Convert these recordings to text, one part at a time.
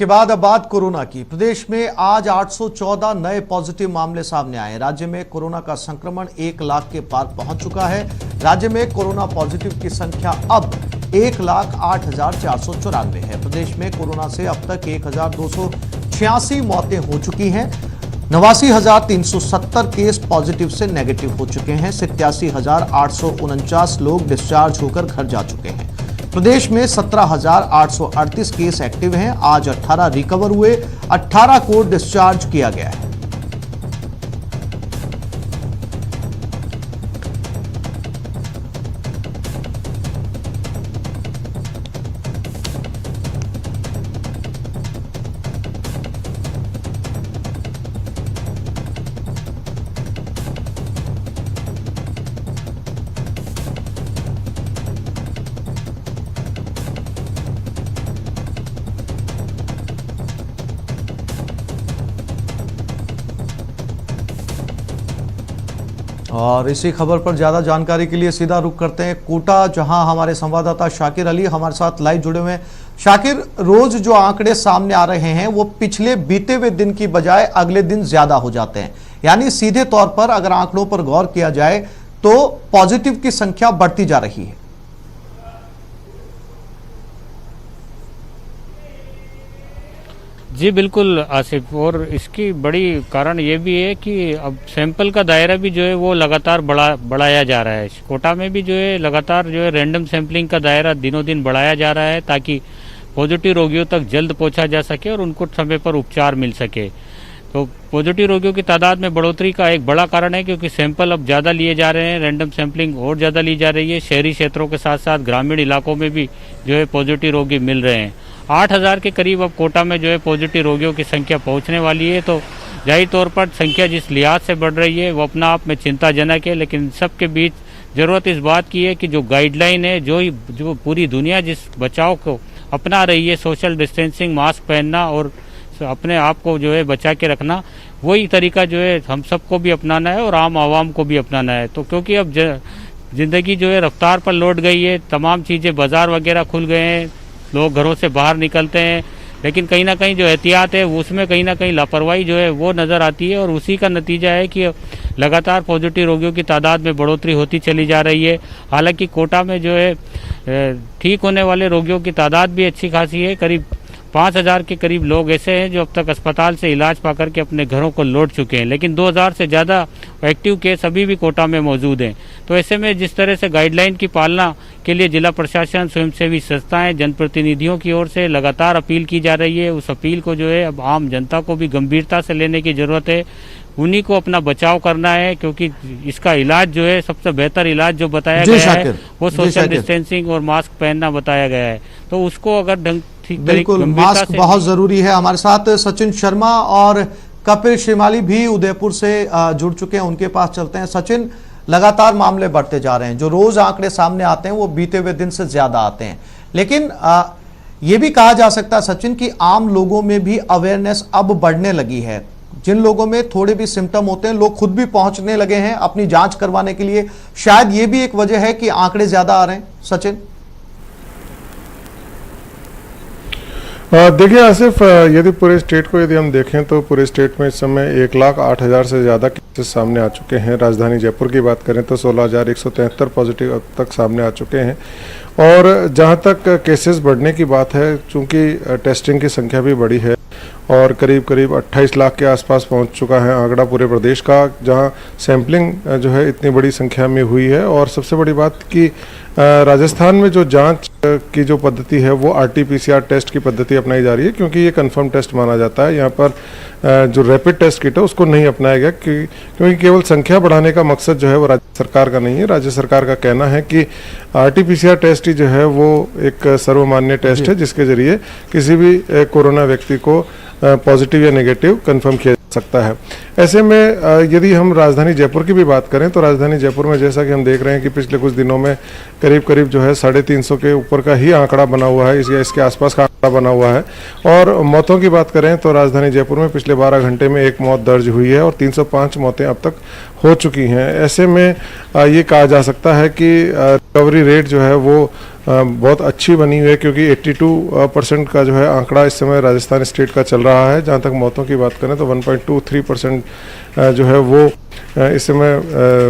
के बाद अब बात कोरोना की। प्रदेश में आज 814 नए पॉजिटिव मामले सामने आए। राज्य में कोरोना का संक्रमण 1 लाख के पार पहुंच चुका है। राज्य में कोरोना पॉजिटिव की संख्या अब 1,08,494 है। प्रदेश में कोरोना से अब तक 1,286 मौतें हो चुकी हैं। 89,370 केस पॉजिटिव से नेगेटिव हो चुके हैं। 87,849 लोग डिस्चार्ज होकर घर जा चुके हैं। प्रदेश में 17,838 केस एक्टिव हैं। आज 18 रिकवर हुए, 18 को डिस्चार्ज किया गया है। और इसी खबर पर ज्यादा जानकारी के लिए सीधा रुख करते हैं कोटा, जहां हमारे संवाददाता शाकिर अली हमारे साथ लाइव जुड़े हुए हैं। शाकिर, रोज जो आंकड़े सामने आ रहे हैं वो पिछले बीते हुए दिन की बजाय अगले दिन ज्यादा हो जाते हैं। यानी सीधे तौर पर अगर आंकड़ों पर गौर किया जाए तो पॉजिटिव की संख्या बढ़ती जा रही है। जी बिल्कुल आसिफ, और इसकी बड़ी कारण ये भी है कि अब सैंपल का दायरा भी जो है वो लगातार बढ़ाया जा रहा है। कोटा में भी जो है लगातार जो है रैंडम सैंपलिंग का दायरा दिनों दिन बढ़ाया जा रहा है ताकि पॉजिटिव रोगियों तक जल्द पहुंचा जा सके और उनको समय पर उपचार मिल सके। तो पॉजिटिव रोगियों की तादाद में बढ़ोतरी का एक बड़ा कारण है क्योंकि सैंपल अब ज़्यादा लिए जा रहे हैं, रैंडम सैंपलिंग और ज़्यादा ली जा रही है। शहरी क्षेत्रों के साथ साथ ग्रामीण इलाकों में भी जो है पॉजिटिव रोगी मिल रहे हैं। 8,000 के करीब अब कोटा में जो है पॉजिटिव रोगियों की संख्या पहुंचने वाली है। तो जाहिर तौर पर संख्या जिस लिहाज से बढ़ रही है वो अपना आप में चिंताजनक है, लेकिन सबके बीच ज़रूरत इस बात की है कि जो गाइडलाइन है, जो पूरी दुनिया जिस बचाव को अपना रही है, सोशल डिस्टेंसिंग, मास्क पहनना और अपने आप को जो है बचा के रखना, वही तरीका जो है हम सबको भी अपनाना है और आम आवाम को भी अपनाना है। तो क्योंकि अब ज़िंदगी जो है रफ्तार पर लौट गई है, तमाम चीज़ें, बाज़ार वगैरह खुल गए हैं, लोग घरों से बाहर निकलते हैं, लेकिन कहीं ना कहीं जो एहतियात है उसमें कहीं ना कहीं लापरवाही जो है वो नज़र आती है और उसी का नतीजा है कि लगातार पॉजिटिव रोगियों की तादाद में बढ़ोतरी होती चली जा रही है। हालांकि कोटा में जो है ठीक होने वाले रोगियों की तादाद भी अच्छी खासी है। करीब 5,000 के करीब लोग ऐसे हैं जो अब तक अस्पताल से इलाज पाकर के अपने घरों को लौट चुके हैं, लेकिन 2,000 से ज़्यादा एक्टिव केस अभी भी कोटा में मौजूद हैं। तो ऐसे में जिस तरह से गाइडलाइन की पालना के लिए जिला प्रशासन, स्वयंसेवी संस्थाएं, जनप्रतिनिधियों की ओर से लगातार अपील की जा रही है, उस अपील को जो है अब आम जनता को भी गंभीरता से लेने की ज़रूरत है। उन्हीं को अपना बचाव करना है क्योंकि इसका इलाज जो है, सबसे बेहतर इलाज जो बताया गया है वो सोशल डिस्टेंसिंग और मास्क पहनना बताया गया है। तो उसको अगर बिल्कुल मास्क बहुत जरूरी है। हमारे साथ सचिन शर्मा और कपिल शिमाली भी उदयपुर से जुड़ चुके हैं, उनके पास चलते हैं। सचिन, लगातार मामले बढ़ते जा रहे हैं, जो रोज आंकड़े सामने आते हैं वो बीते हुए दिन से ज्यादा आते हैं, लेकिन ये भी कहा जा सकता है सचिन कि आम लोगों में भी अवेयरनेस अब बढ़ने लगी है। जिन लोगों में थोड़े भी सिम्टम होते हैं, लोग खुद भी पहुंचने लगे हैं अपनी जांच करवाने के लिए। शायद ये भी एक वजह है कि आंकड़े ज्यादा आ रहे हैं। सचिन, देखिए आसिफ, यदि पूरे स्टेट को यदि हम देखें तो पूरे स्टेट में इस समय 1,08,000 से ज़्यादा केसेस सामने आ चुके हैं। राजधानी जयपुर की बात करें तो 16,173 पॉजिटिव अब तक सामने आ चुके हैं। और जहां तक केसेस बढ़ने की बात है, चूंकि टेस्टिंग की संख्या भी बढ़ी है और करीब 28 लाख के आसपास पहुंच चुका है आंकड़ा पूरे प्रदेश का, जहां सैंपलिंग जो है इतनी बड़ी संख्या में हुई है। और सबसे बड़ी बात कि राजस्थान में जो जांच की जो पद्धति है वो RT-PCR टेस्ट की पद्धति अपनाई जा रही है, क्योंकि ये कंफर्म टेस्ट माना जाता है। यहाँ पर जो रैपिड टेस्ट किट है उसको नहीं अपनाया गया क्योंकि केवल संख्या बढ़ाने का मकसद जो है वो राज्य सरकार का नहीं है। राज्य सरकार का कहना है कि RT-PCR टेस्ट ही जो है वो एक सर्वमान्य टेस्ट है जिसके जरिए किसी भी कोरोना व्यक्ति को पॉजिटिव या नेगेटिव कंफर्म किया जा सकता है। ऐसे में यदि हम राजधानी जयपुर की भी बात करें तो राजधानी जयपुर में जैसा कि हम देख रहे हैं कि पिछले कुछ दिनों में करीब जो है 350 के ऊपर का ही आंकड़ा बना हुआ है, इसके आसपास का आंकड़ा बना हुआ है। और मौतों की बात करें तो राजधानी जयपुर में पिछले 12 घंटे में 1 मौत दर्ज हुई है और 305 मौतें अब तक हो चुकी हैं। ऐसे में ये कहा जा सकता है कि रिकवरी रेट जो है वो बहुत अच्छी बनी हुई है, क्योंकि 82% का जो है आंकड़ा इस समय राजस्थान स्टेट का चल रहा है। जहाँ तक मौतों की बात करें तो 1.23% जो है वो इस समय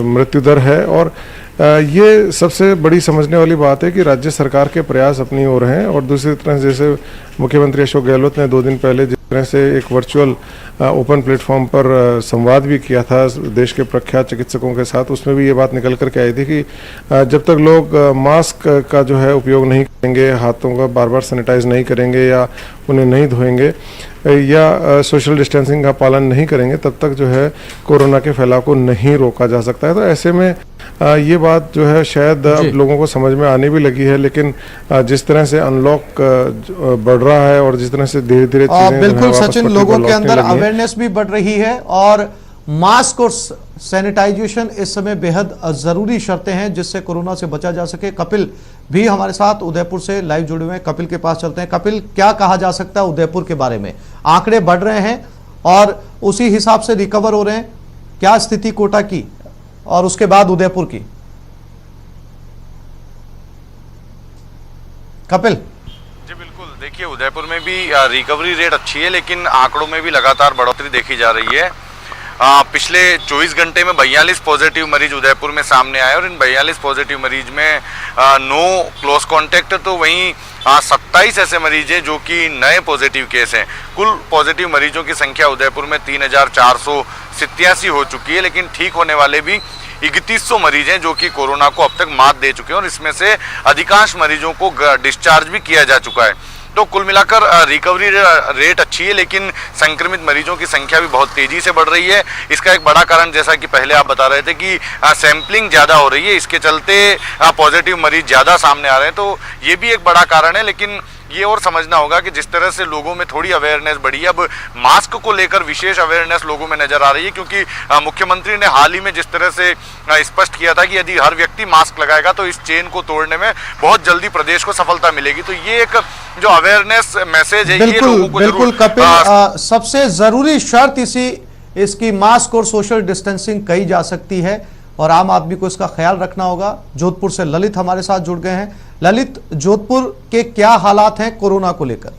मृत्यु दर है। और ये सबसे बड़ी समझने वाली बात है कि राज्य सरकार के प्रयास अपनी ओर हैं, और दूसरी तरफ जैसे मुख्यमंत्री अशोक गहलोत ने 2 दिन पहले जिस तरह से एक वर्चुअल ओपन प्लेटफॉर्म पर संवाद भी किया था देश के प्रख्यात चिकित्सकों के साथ, उसमें भी ये बात निकल कर के आई थी कि जब तक लोग मास्क का जो है उपयोग नहीं करेंगे, हाथों का बार बार सैनिटाइज नहीं करेंगे या उन्हें नहीं धोएंगे या सोशल डिस्टेंसिंग का पालन नहीं करेंगे, तब तक जो है कोरोना के फैलाव को नहीं रोका जा सकता है। तो ऐसे में ये बात जो है शायद अब लोगों को समझ में आने भी लगी है, लेकिन जिस तरह से अनलॉक बढ़ रहा है और जिस तरह से धीरे धीरे बिल्कुल सचिन, लोगों के अंदर अवेयरनेस भी बढ़ रही है और मास्क और सैनिटाइजेशन इस समय बेहद जरूरी शर्तें हैं जिससे कोरोना से बचा जा सके। कपिल भी हमारे साथ उदयपुर से लाइव जुड़े हुए हैं, कपिल के पास चलते हैं। कपिल, क्या कहा जा सकता है उदयपुर के बारे में? आंकड़े बढ़ रहे हैं और उसी हिसाब से रिकवर हो रहे हैं, क्या स्थिति कोटा की और उसके बाद उदयपुर की? कपिल जी बिल्कुल, देखिए उदयपुर में भी रिकवरी रेट अच्छी है, लेकिन आंकड़ों में भी लगातार बढ़ोतरी देखी जा रही है। पिछले 24 घंटे में 42 पॉजिटिव मरीज उदयपुर में सामने आए और इन 42 पॉजिटिव मरीज में 9 क्लोज कॉन्टैक्ट, तो वहीं 27 ऐसे मरीज हैं जो कि नए पॉजिटिव केस हैं। कुल पॉजिटिव मरीजों की संख्या उदयपुर में 3487 हो चुकी है, लेकिन ठीक होने वाले भी 3100 मरीज हैं जो कि कोरोना को अब तक मात दे चुके हैं और इसमें से अधिकांश मरीजों को डिस्चार्ज भी किया जा चुका है। तो कुल मिलाकर रिकवरी रेट अच्छी है, लेकिन संक्रमित मरीजों की संख्या भी बहुत तेजी से बढ़ रही है। इसका एक बड़ा कारण, जैसा कि पहले आप बता रहे थे, कि सैंपलिंग ज़्यादा हो रही है, इसके चलते पॉजिटिव मरीज ज़्यादा सामने आ रहे हैं। तो ये भी एक बड़ा कारण है, लेकिन ये और समझना होगा कि जिस तरह से लोगों में थोड़ी अवेयरनेस बढ़ी है, अब मास्क को लेकर विशेष अवेयरनेस लोगों में नजर आ रही है, क्योंकि मुख्यमंत्री ने हाल ही में जिस तरह से स्पष्ट किया था कि यदि हर व्यक्ति मास्क लगाएगा तो इस चेन को तोड़ने में बहुत जल्दी प्रदेश को सफलता मिलेगी। तो ये एक जो अवेयरनेस मैसेज है, ये लोगों को बिल्कुल कपिल, सबसे जरूरी शर्त इसकी मास्क और सोशल डिस्टेंसिंग कही जा सकती है और आम आदमी को इसका ख्याल रखना होगा। जोधपुर से ललित हमारे साथ जुड़ गए हैं। ललित, जोधपुर के क्या हालात हैं कोरोना को लेकर?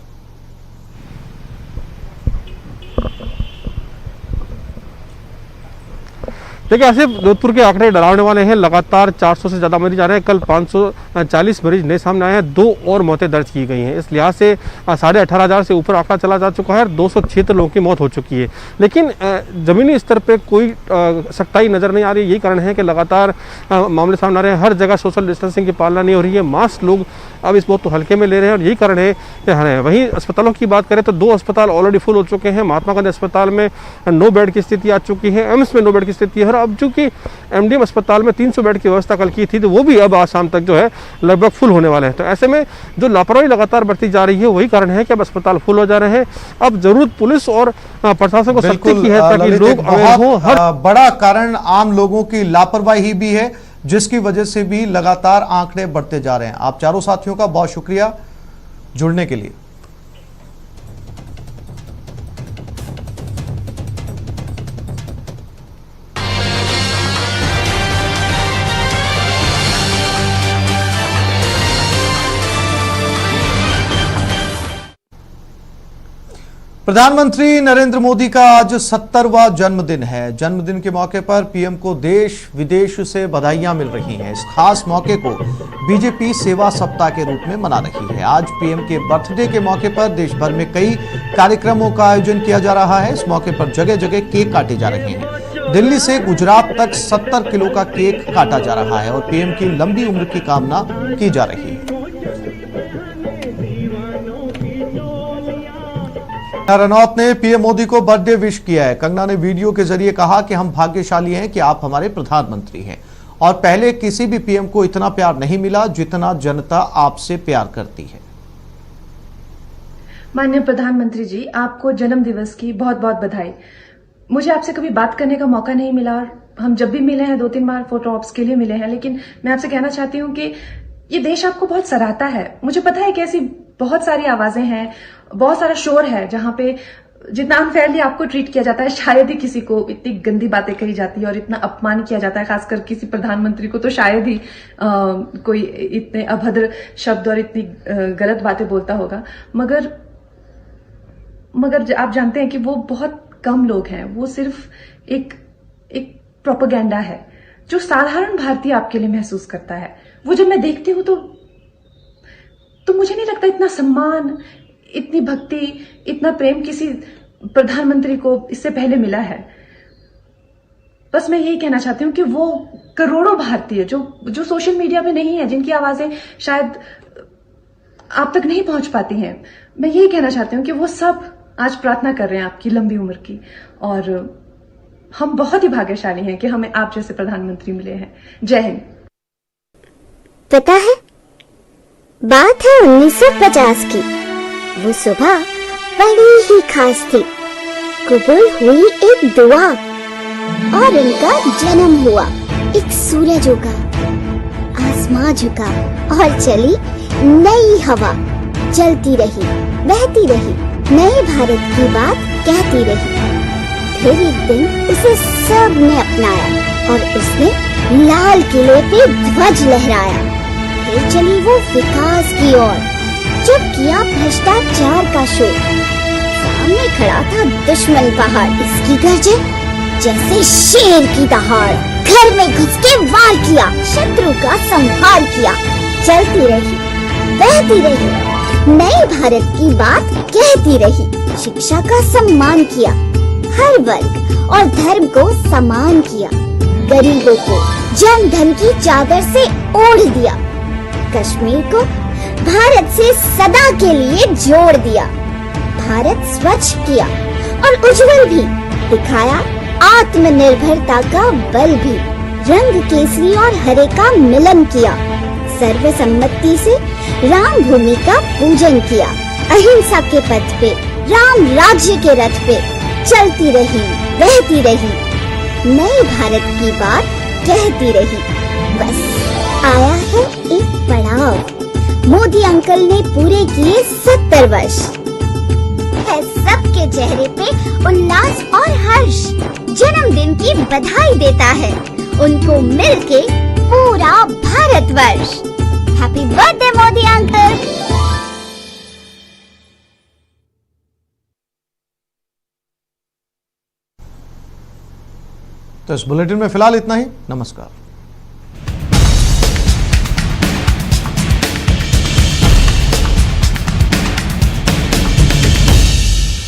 देखिए, ऐसे जोधपुर के आंकड़े डरावने वाले हैं। लगातार 400 से ज़्यादा मरीज आ रहे हैं। कल 540 मरीज नए सामने आए हैं। 2 और मौतें दर्ज की गई हैं। इस लिहाज से 18,500 से ऊपर आंकड़ा चला जा चुका है और 276 लोगों की मौत हो चुकी है। लेकिन ज़मीनी स्तर पे कोई सख्ताई नज़र नहीं आ रही। यही कारण है कि लगातार मामले सामने आ रहे हैं। हर जगह सोशल डिस्टेंसिंग की पालना नहीं हो रही है। मास्क लोग अब इस बहुत तो हल्के में ले रहे हैं और यही कारण है कि वहीं अस्पतालों की बात करें तो 2 अस्पताल ऑलरेडी फुल हो चुके हैं। महात्मा गांधी अस्पताल में 9 बेड की स्थिति आ चुकी है। एम्स में 9 बेड की स्थिति है। अब चूंकि एमडीएम अस्पताल में 300 बेड की व्यवस्था कल की थी, तो वो भी अब आज शाम तक जो है लगभग फुल होने वाले हैं। तो ऐसे में जो लापरवाही लगातार बढ़ती जा रही है, वही कारण है कि अब अस्पताल फुल हो जा रहे हैं। अब जरूरत पुलिस और प्रशासन को सख्ती की है ताकि लोग अवेयर हो। हर बड़ा कारण आम लोगों की लापरवाही भी है, जिसकी वजह से भी लगातार आंकड़े बढ़ते जा रहे हैं। आप चारों साथियों का बहुत शुक्रिया जुड़ने के लिए। प्रधानमंत्री नरेंद्र मोदी का आज 70वां जन्मदिन है। जन्मदिन के मौके पर पीएम को देश विदेश से बधाइयां मिल रही हैं। इस खास मौके को बीजेपी सेवा सप्ताह के रूप में मना रही है। आज पीएम के बर्थडे के मौके पर देश भर में कई कार्यक्रमों का आयोजन किया जा रहा है। इस मौके पर जगह जगह केक काटे जा रहे हैं। दिल्ली से गुजरात तक 70 किलो का केक काटा जा रहा है और पीएम की लंबी उम्र की कामना की जा रही है। कंगना रनौत ने पीएम मोदी को बर्थडे विश किया है। कंगना ने वीडियो के जरिए कहा कि हम भाग्यशाली हैं कि आप हमारे प्रधानमंत्री हैं और पहले किसी भी पीएम को इतना प्यार नहीं मिला जितना जनता आपसे प्यार करती है। माननीय प्रधानमंत्री जी, आपको जन्म दिवस की बहुत बहुत बधाई। मुझे आपसे कभी बात करने का मौका नहीं मिला और हम जब भी मिले हैं 2-3 बार फोटो ऑप्स के लिए मिले हैं, लेकिन मैं आपसे कहना चाहती हूँ कि ये देश आपको बहुत सराहता है। मुझे पता है कि ऐसी बहुत सारी आवाजें हैं, बहुत सारा शोर है जहां पे जितना अनफेयरली आपको ट्रीट किया जाता है, शायद ही किसी को इतनी गंदी बातें कही जाती है और इतना अपमान किया जाता है, खासकर किसी प्रधानमंत्री को तो शायद ही कोई इतने अभद्र शब्द और इतनी गलत बातें बोलता होगा। मगर आप जानते हैं कि वो बहुत कम लोग हैं, वो सिर्फ एक प्रोपेगेंडा है जो साधारण भारतीय आपके लिए महसूस करता है। वो जब मैं देखती हूं तो मुझे नहीं लगता इतना सम्मान, इतनी भक्ति, इतना प्रेम किसी प्रधानमंत्री को इससे पहले मिला है। बस मैं यही कहना चाहती हूँ कि वो करोड़ों भारतीय जो सोशल मीडिया में नहीं है, जिनकी आवाजें शायद आप तक नहीं पहुंच पाती हैं, मैं यही कहना चाहती हूँ कि वो सब आज प्रार्थना कर रहे हैं आपकी लंबी उम्र की। और हम बहुत ही भाग्यशाली हैं कि हमें आप जैसे प्रधानमंत्री मिले हैं। जय हिंद। पता है, बात है 1950 की। वो सुबह बड़ी ही खास थी। कबूल हुई एक दुआ और उनका जन्म हुआ। एक सूरज उगा, आसमां झुका और चली नई हवा। चलती रही, बहती रही, नए भारत की बात कहती रही। फिर एक दिन उसे सब ने अपनाया और उसने लाल किले पे ध्वज लहराया। फिर चली वो विकास की ओर, जब किया भ्रष्टाचार का शोर। सामने खड़ा था दुश्मन पहाड़, इसकी गर्जन जैसे शेर की दहाड़। घर में घुस के वार किया, शत्रु का संहार किया। चलती रही, बहती रही, नए भारत की बात कहती रही। शिक्षा का सम्मान किया, हर वर्ग और धर्म को समान किया। गरीबों को जन धन की चादर से ओढ़ दिया। कश्मीर को भारत से सदा के लिए जोड़ दिया। भारत स्वच्छ किया और उज्जवल भी, दिखाया आत्मनिर्भरता का बल भी। रंग केसरी और हरे का मिलन किया। सर्वसम्मति से राम भूमि का पूजन किया। अहिंसा के पथ पे, राम राज्य के रथ पे चलती रही, बहती रही, नए भारत की बात कहती रही। बस आया है एक पड़ाव, मोदी अंकल ने पूरे किए 70 वर्ष। है सबके चेहरे पे उल्लास और हर्ष। जन्मदिन की बधाई देता है उनको मिलके पूरा Bharatvarsh. Happy birthday Modi uncle. तो इस बुलेटिन में फिलहाल इतना ही। नमस्कार।